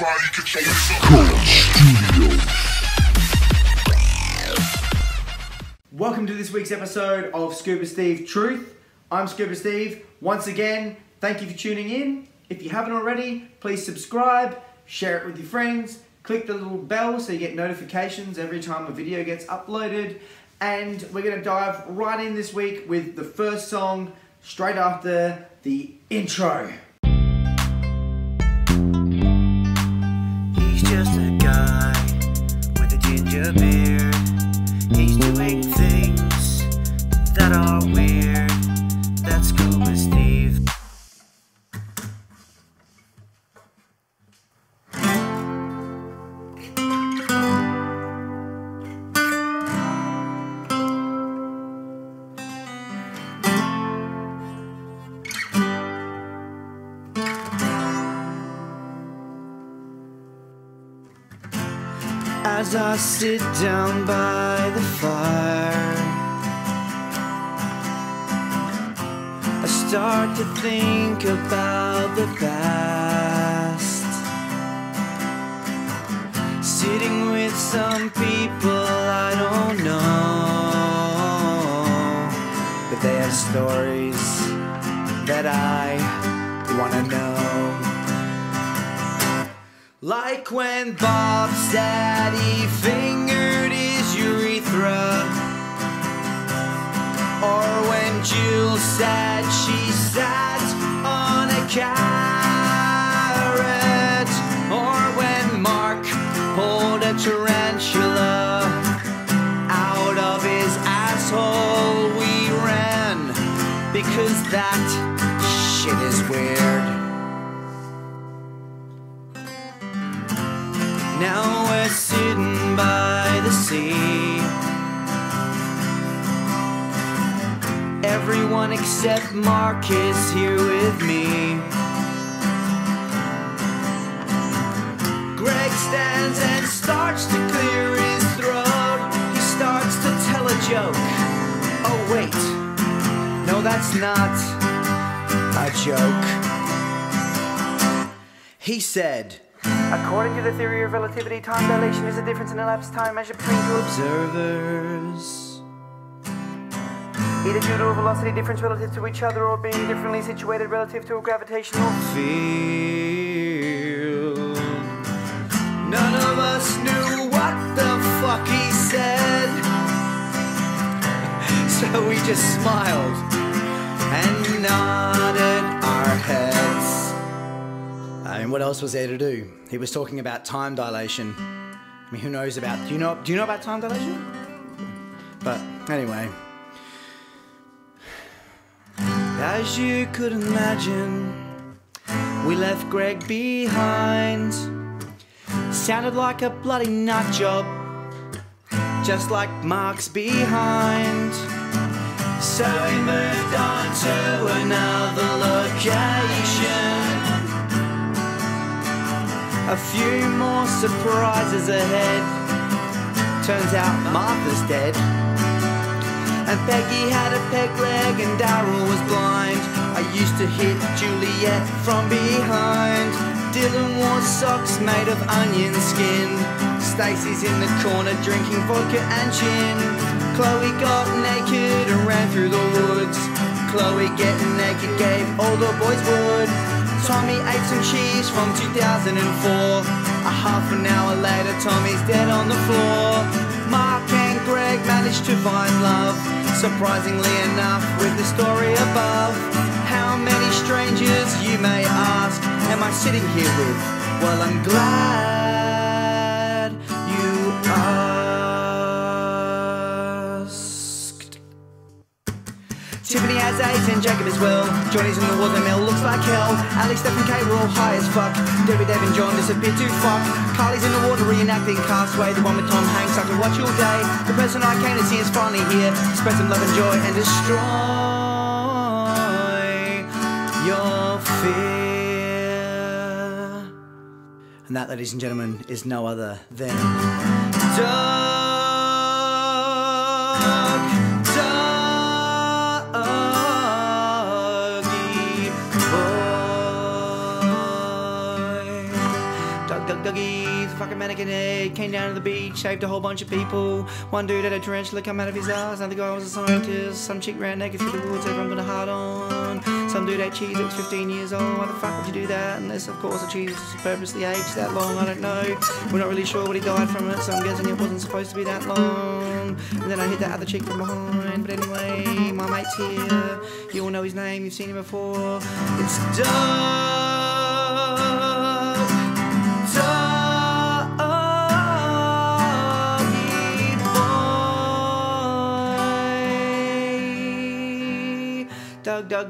Coad Studios. Welcome to this week's episode of Scooba Steve Truth. I'm Scooba Steve. Once again, thank you for tuning in. If you haven't already, please subscribe, share it with your friends, click the little bell so you get notifications every time a video gets uploaded. And we're going to dive right in this week with the first song straight after the intro. He's just a guy with a ginger beard. He's doing things that are weird. That's Scooba Steve. As I sit down by the fire, I start to think about the past. Sitting with some people I don't know, but they have stories that I wanna know. Like when Bob said he fingered his urethra, or when Jill said she sat on a carrot, or when Mark pulled a tarantula out of his asshole. We ran because that shit is weird. Now we're sitting by the sea. Everyone except Mark is here with me. Greg stands and starts to clear his throat. He starts to tell a joke. Oh wait, no, that's not a joke. He said, according to the theory of relativity, time dilation is a difference in elapsed time measured between two observers, either due to a velocity difference relative to each other or being differently situated relative to a gravitational field. None of us knew what the fuck he said, so we just smiled and nodded our heads. I mean, what else was there to do? He was talking about time dilation. I mean, who knows about... Do you know about time dilation? But anyway, as you could imagine, we left Greg behind. Sounded like a bloody nut job, just like Mark's behind. So we moved on to another location. A few more surprises ahead. Turns out Martha's dead, and Peggy had a peg leg and Daryl was blind. I used to hit Juliet from behind. Dylan wore socks made of onion skin. Stacy's in the corner drinking vodka and gin. Chloe got naked and ran through the woods. Chloe getting naked gave all the boys wood. Tommy ate some cheese from 2004. A half an hour later, Tommy's dead on the floor. Mark and Greg managed to find love, surprisingly enough, with the story above. How many strangers, you may ask, am I sitting here with? Well, I'm glad you asked. Tiffany has AIDS and Jacob as well. Johnny's in the watermill, looks like hell. Ali, Steph and Kay were all high as fuck. Debbie, Dave and John disappeared to fuck. Carly's in the water reenacting Castaway. The one with Tom Hanks I could watch all day. The person I came to see is finally here. Spread some love and joy and destroy your fear. And that, ladies and gentlemen, is no other than Dougie's fucking mannequin head came down to the beach, saved a whole bunch of people. One dude had a tarantula come out of his ass, another guy was a scientist. Some chick ran naked through the woods, everyone got a heart on. Some dude had cheese that was 15 years old. Why the fuck would you do that? Unless, of course, the cheese was purposely aged that long. I don't know. We're not really sure what he died from it, so I'm guessing it wasn't supposed to be that long. And then I hit that other chick from behind. But anyway, my mate's here. You all know his name. You've seen him before. It's Doug.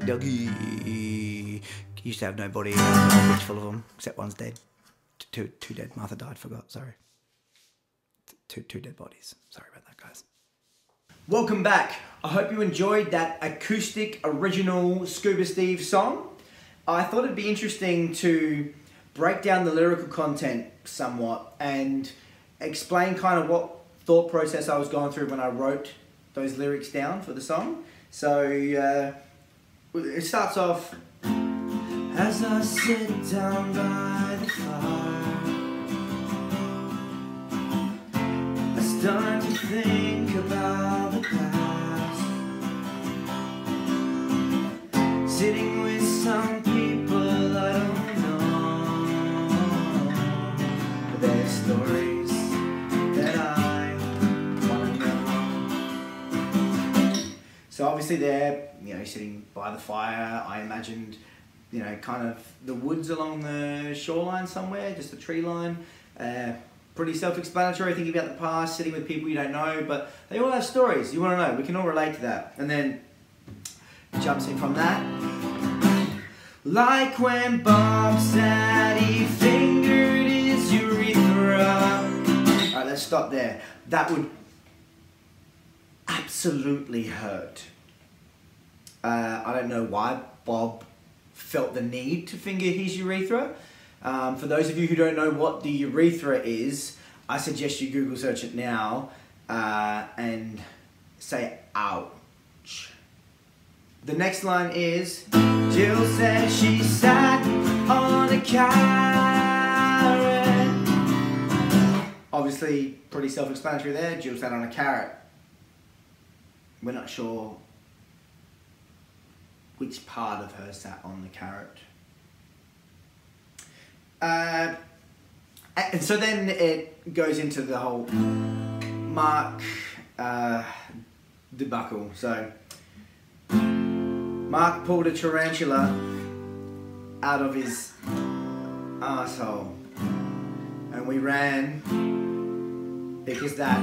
Dougie. Used to have no body, a beach full of them, except one's dead. Two dead. Martha died, forgot, sorry. Two dead bodies. Sorry about that, guys. Welcome back. I hope you enjoyed that acoustic original Scooba Steve song. I thought it'd be interesting to break down the lyrical content somewhat and explain kind of what thought process I was going through when I wrote those lyrics down for the song. So it starts off, as I sit down by the fire, I start to think about the past, sitting with some people I don't know, but their stories that I want to know. So obviously they're, sitting by the fire. I imagined, kind of the woods along the shoreline somewhere, just a tree line. Pretty self-explanatory, thinking about the past, sitting with people you don't know, but they all have stories. You want to know. We can all relate to that. And then jumps in from that. Like when Bob said he fingered his urethra. Alright, let's stop there. That would absolutely hurt. I don't know why Bob felt the need to finger his urethra. For those of you who don't know what the urethra is, I suggest you Google search it now and say ouch. The next line is, Jill said she sat on a carrot. Obviously pretty self-explanatory there. Jill sat on a carrot. We're not sure which part of her sat on the carrot. And so then it goes into the whole Mark debacle. So Mark pulled a tarantula out of his arsehole and we ran because that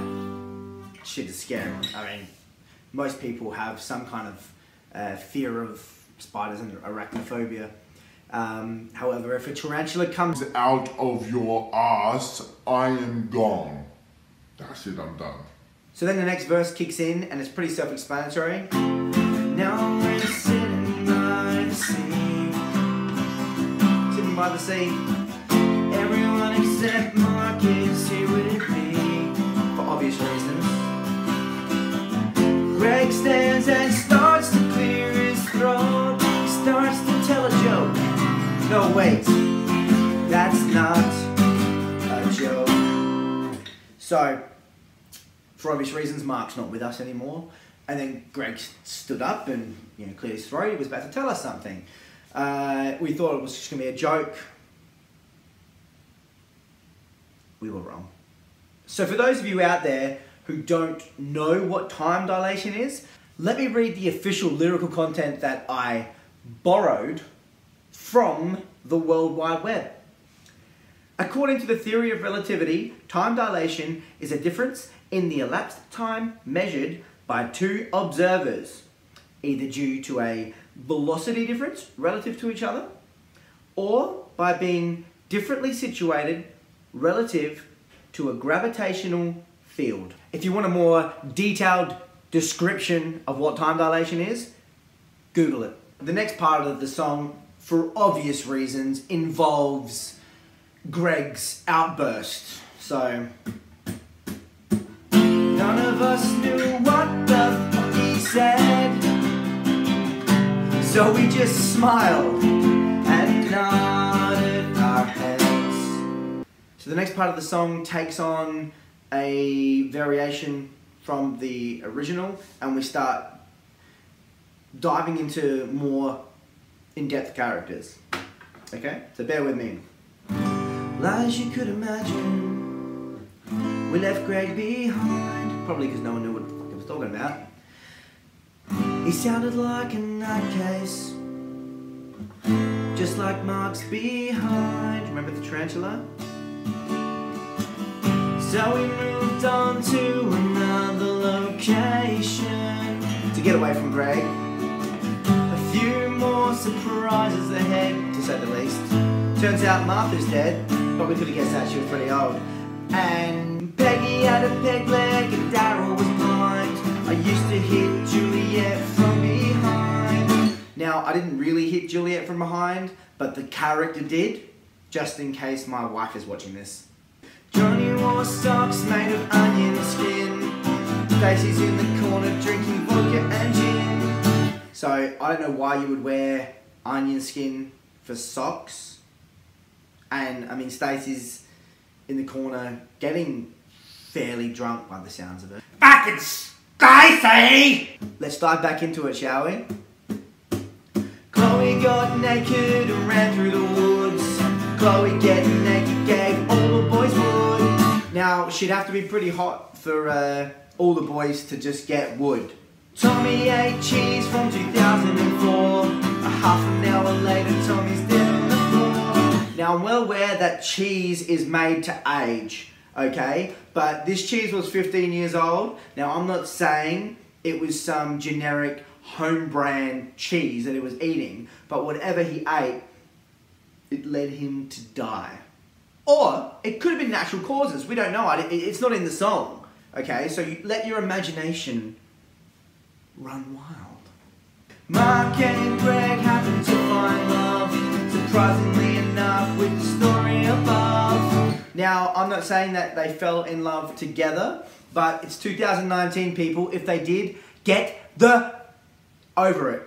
shit is scary. I mean, most people have some kind of fear of spiders and arachnophobia. However, if a tarantula comes out of your ass, I am gone. That's it, I'm done. So then the next verse kicks in and it's pretty self-explanatory. Now we're sitting by the sea. Sitting by the sea. Everyone except Mark is here with me. For obvious reasons. Greg stands and starts to clear his throat. He starts to tell a joke. No, wait. That's not a joke. So, for obvious reasons, Mark's not with us anymore. And then Greg stood up and cleared his throat. He was about to tell us something. We thought it was just going to be a joke. We were wrong. So for those of you out there who don't know what time dilation is, let me read the official lyrical content that I borrowed from the World Wide Web. According to the theory of relativity, time dilation is a difference in the elapsed time measured by two observers, either due to a velocity difference relative to each other, or by being differently situated relative to a gravitational field. If you want a more detailed description of what time dilation is, Google it. The next part of the song, for obvious reasons, involves Greg's outburst. So, none of us knew what the fuck he said, so we just smiled and nodded our heads. So the next part of the song takes on a variation from the original, and we start diving into more in-depth characters. Okay, so bear with me. Lies you could imagine, we left Greg behind, probably because no one knew what the fuck he was talking about. He sounded like a nutcase, just like Mark's behind. Remember the tarantula? So we moved on to another location to get away from Greg. A few more surprises ahead, to say the least. Turns out Martha's dead, but we could have guessed that, she was pretty old. And Peggy had a peg leg and Daryl was blind. I used to hit Juliet from behind. Now, I didn't really hit Juliet from behind, but the character did, just in case my wife is watching this. Johnny wore socks made of onion skin. Stacey's in the corner drinking vodka and gin. So, I don't know why you would wear onion skin for socks. And, I mean, Stacey's in the corner getting fairly drunk by the sounds of it. Fucking Stacey! Let's dive back into it, shall we? Chloe got naked and ran through the woods. Chloe getting naked gave all the boys wood. Now, she'd have to be pretty hot for all the boys to just get wood. Tommy ate cheese from 2004. A half an hour later, Tommy's dead on the floor. Now, I'm well aware that cheese is made to age, okay? But this cheese was 15 years old. Now, I'm not saying it was some generic home brand cheese that he was eating, but whatever he ate, it led him to die. Or it could have been natural causes. We don't know. It's not in the song. Okay, so you let your imagination run wild. Mark and Greg happen to find love, surprisingly enough, with the story above. Now, I'm not saying that they fell in love together, but it's 2019, people. If they did, get over it.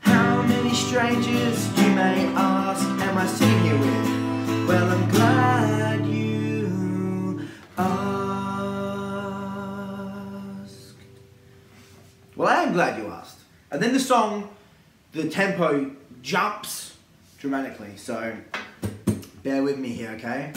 How many strangers, you may ask, am I sitting here with? Well, I'm glad you asked. Well, I am glad you asked. And then the song, the tempo jumps dramatically, so bear with me here, okay?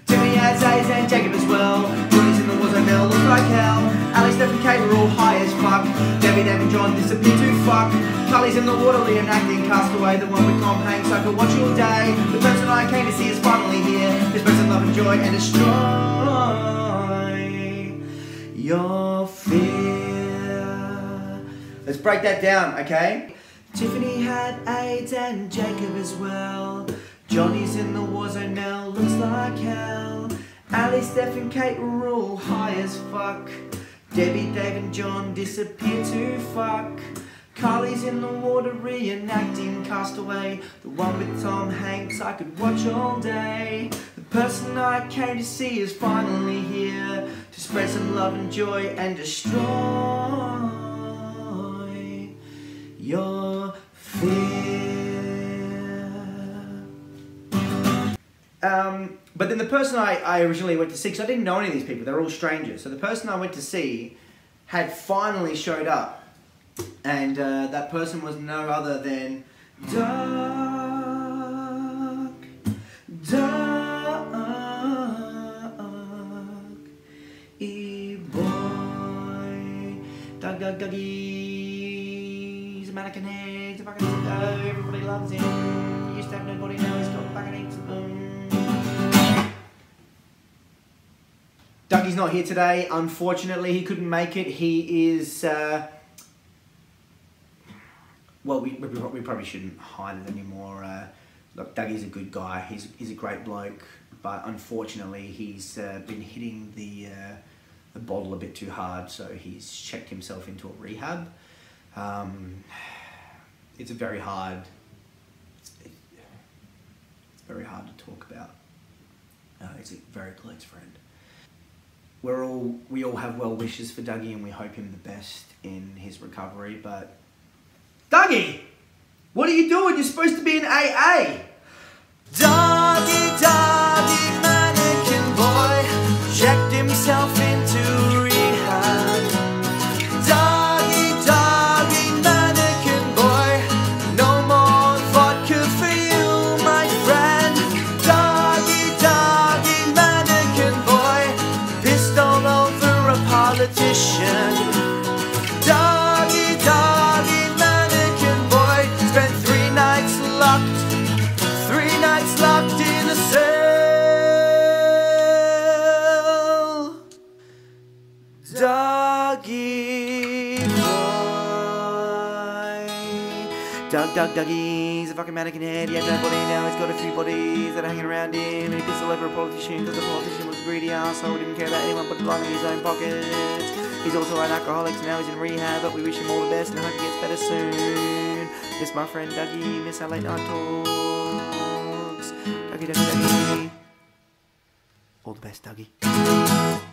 Timmy has A's and Jacob as well. Johnny's in the woods and Mel looks like hell. Alex, Steph and Kate were all high as fuck. Debbie, Dave and John disappear to fuck. Carly's in the water reenacting Castaway, the one with Tom Hanks I could watch all day. The person I came to see is finally here. This person love and joy and destroy your fear. Let's break that down, okay? Tiffany had AIDS and Jacob as well. Johnny's in the war zone now, looks like hell. Ali, Steph and Kate were all high as fuck. Debbie, Dave and John disappear to fuck. Carly's in the water reenacting Castaway, the one with Tom Hanks I could watch all day. The person I came to see is finally here to spread some love and joy and destroy your fear. But then the person I originally went to see, because I didn't know any of these people, they're all strangers. So the person I went to see had finally showed up. And that person was no other than Doug E-boy. Dougie. He's a mannequin head, he's a fucking sicko, everybody loves him. He used to have nobody, now he's got fucking heaps of them. Dougie's not here today, unfortunately. He couldn't make it. He is, well, we probably shouldn't hide it anymore. Look, Dougie's a good guy. He's a great bloke, but unfortunately, he's been hitting the bottle a bit too hard, so he's checked himself into a rehab. It's very hard. It's very hard to talk about. He's a very close friend. We all have well wishes for Dougie, and we hope him the best in his recovery, but Dougie! What are you doing? You're supposed to be in AA! Dougie, Dougie, man. Dougie's a fucking mannequin head. He had no body, now he's got a few bodies that are hanging around him. And he pissed all over a politician because the politician was a greedy arsehole. Didn't care about anyone but lining his own pockets. He's also an alcoholic, so now he's in rehab. But we wish him all the best and hope he gets better soon. Miss my friend Dougie, miss our late night talks. Dougie. All the best, Dougie.